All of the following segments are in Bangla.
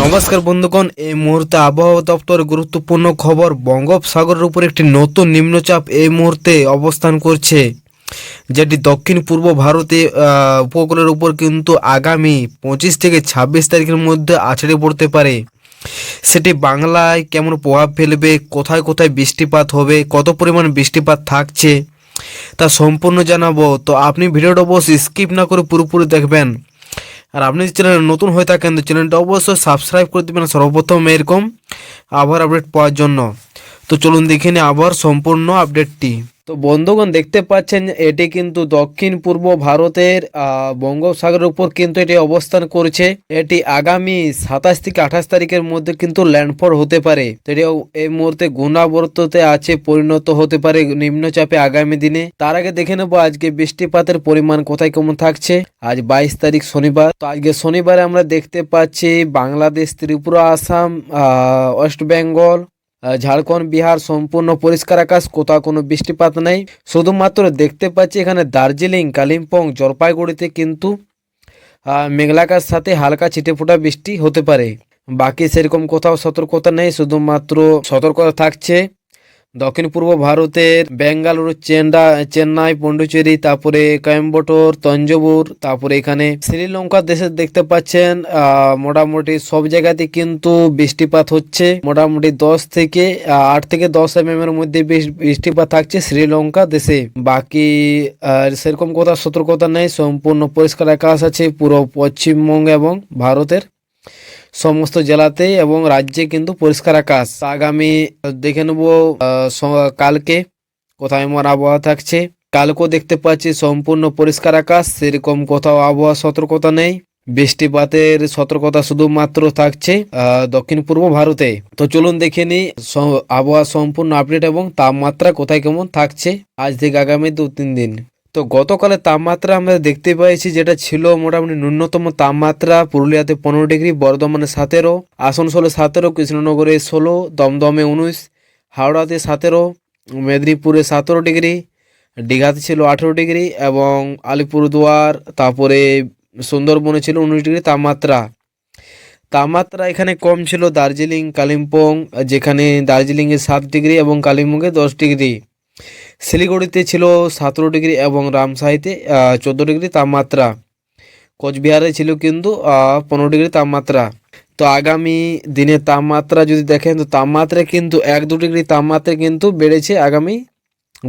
নমস্কার বন্ধুগণ, এই মুহূর্তে আবহাওয়া দপ্তরের গুরুত্বপূর্ণ খবর। বঙ্গোপসাগরের উপর একটি নতুন নিম্নচাপ এই মুহূর্তে অবস্থান করছে, যেটি দক্ষিণ পূর্ব ভারতে উপকূলের উপর কিন্তু আগামী 25 থেকে 26 তারিখের মধ্যে আছড়ে পড়তে পারে। সেটি বাংলায় কেমন প্রভাব ফেলবে, কোথায় কোথায় বৃষ্টিপাত হবে, কত পরিমাণ বৃষ্টিপাত থাকছে তা সম্পূর্ণ জানাবো। তো আপনি ভিডিওটা অবশ্যই স্কিপ না করে পুরোপুরি দেখবেন। আর আপনি যদি চ্যানেলে নতুন হয়ে থাকেন তো চ্যানেলটা অবশ্যই সাবস্ক্রাইব করে দেবেন সর্বপ্রথম এরকম আবহাওয়ার আপডেট পাওয়ার জন্য। তো চলুন দেখে নিই আবহাওয়ার সম্পূর্ণ আপডেটটি। তো বন্ধুগণ, দেখতে পাচ্ছেন এটি কিন্তু দক্ষিণ পূর্ব ভারতের বঙ্গোপসাগরের উপর কিন্তু এটি অবস্থান করছে। এটি আগামী 27 থেকে 28 তারিখের মধ্যে কিন্তু ল্যান্ডফল হতে পারে। এটি এই মুহূর্তে ঘূর্ণাবর্ততে আছে, পরিণত হতে পারে নিম্নচাপে আগামী দিনে। তার আগে দেখে নেবো আজকে বৃষ্টিপাতের পরিমাণ কোথায় কেমন থাকছে। আজ 22 তারিখ শনিবার। তো আজকে শনিবারে আমরা দেখতে পাচ্ছি বাংলাদেশ, ত্রিপুরা, আসাম, ওয়েস্ট বেঙ্গল, ঝাড়খণ্ড, বিহার সম্পূর্ণ পরিষ্কার আকাশ, কোথাও কোনো বৃষ্টিপাত নেই। শুধুমাত্র দেখতে পাচ্ছি এখানে দার্জিলিং, কালিম্পং, জলপাইগুড়িতে কিন্তু মেঘলাকার সাথে হালকা ছিটেফোঁটা বৃষ্টি হতে পারে। বাকি সেরকম কোথাও সতর্কতা নেই, শুধুমাত্র সতর্কতা থাকছে দক্ষিণ পূর্ব ভারতের বেঙ্গালুরু, চেন্নাই, পন্ডিচেরি, তারপরে কোয়েম্বাটোর, তঞ্জোর, তারপরে এখানে শ্রীলঙ্কা দেশে দেখতে পাচ্ছেন মোটামুটি সব জায়গাতে কিন্তু বৃষ্টিপাত হচ্ছে। মোটামুটি 8 থেকে 10 mm এর মধ্যে বৃষ্টিপাত থাকছে শ্রীলঙ্কা দেশে। বাকি সেরকম কোথাও সতর্কতা নেই, সম্পূর্ণ পরিষ্কার আকাশ আছে পুরো পশ্চিমবঙ্গ এবং ভারতের সমস্ত জেলাতেই এবং রাজ্যে কিন্তু পরিষ্কার আকাশ। আগামী দেখে নেব কালকে কোথায় আমার আবহাওয়া থাকছে। কালকেও দেখতে পাচ্ছি সম্পূর্ণ পরিষ্কার আকাশ, সেরকম কোথাও আবহাওয়া সতর্কতা নেই। বৃষ্টিপাতের সতর্কতা শুধুমাত্র থাকছে দক্ষিণ পূর্ব ভারতে। তো চলুন দেখে নিই আবহাওয়া সম্পূর্ণ আপডেট এবং তাপমাত্রা কোথায় কেমন থাকছে আজ থেকে আগামী 2-3 দিন। তো গতকালের তাপমাত্রা আমরা দেখতে পেয়েছি, যেটা ছিল মোটামুটি ন্যূনতম তাপমাত্রা পুরুলিয়াতে 15 ডিগ্রি, বর্ধমানে 17, আসানসোলে 17, কৃষ্ণনগরে 16, দমদমে 19, হাওড়াতে 17, মেদিনীপুরে 17 ডিগ্রি, দীঘাতে ছিল 18 ডিগ্রি এবং আলিপুরদুয়ার তারপরে সুন্দরবনে ছিল 19 ডিগ্রি তাপমাত্রা এখানে কম ছিল দার্জিলিং, কালিম্পং, যেখানে দার্জিলিংয়ে 7 ডিগ্রি এবং কালিম্পংয়ে 10 ডিগ্রি। শিলিগুড়িতে ছিল 17 ডিগ্রি এবং রামসাইতে 14 ডিগ্রি তাপমাত্রা। কোচবিহারে ছিল কিন্তু 15 ডিগ্রি তাপমাত্রা। তো আগামী দিনের তাপমাত্রা যদি দেখেন তো তাপমাত্রা কিন্তু 1-2 ডিগ্রি তাপমাত্রা কিন্তু বেড়েছে আগামী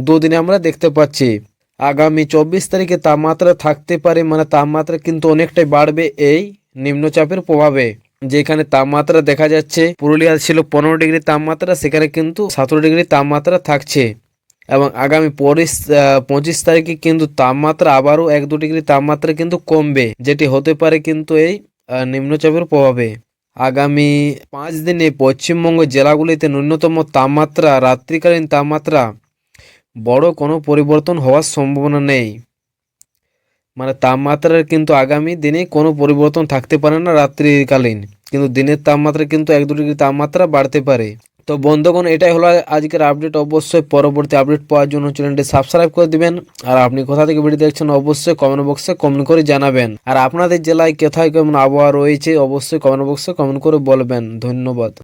2 দিনে আমরা দেখতে পাচ্ছি। আগামী 24 তারিখে তাপমাত্রা থাকতে পারে, মানে তাপমাত্রা কিন্তু অনেকটাই বাড়বে এই নিম্নচাপের প্রভাবে। যেখানে তাপমাত্রা দেখা যাচ্ছে পুরুলিয়া ছিল 15 ডিগ্রি তাপমাত্রা, সেখানে কিন্তু 17 ডিগ্রি তাপমাত্রা থাকছে এবং আগামী 25 তারিখে কিন্তু তাপমাত্রা আবারও 1-2 ডিগ্রি তাপমাত্রা কিন্তু কমবে, যেটি হতে পারে কিন্তু এই নিম্নচাপের প্রভাবে। আগামী 5 দিনে পশ্চিমবঙ্গ জেলাগুলিতে ন্যূনতম তাপমাত্রা, রাত্রিকালীন তাপমাত্রা বড় কোনো পরিবর্তন হওয়ার সম্ভাবনা নেই। মানে তাপমাত্রার কিন্তু আগামী দিনে কোনো পরিবর্তন থাকতে পারে না রাত্রিকালীন, কিন্তু দিনের তাপমাত্রা কিন্তু 1-2 ডিগ্রি তাপমাত্রা বাড়তে পারে। তো বন্ধুগণ, এটাই হলো আজকের আপডেট। অবশ্যই পরবর্তী আপডেট পাওয়ার জন্য চ্যানেলটি সাবস্ক্রাইব করে দিবেন। আর আপনি কোথা থেকে ভিডিও দেখছেন অবশ্যই কমেন্ট বক্সে কমেন্ট করে জানাবেন। আর আপনাদের জেলায় কোথায় কেমন আবহাওয়া রয়েছে অবশ্যই কমেন্ট বক্সে কমেন্ট করে বলবেন। ধন্যবাদ।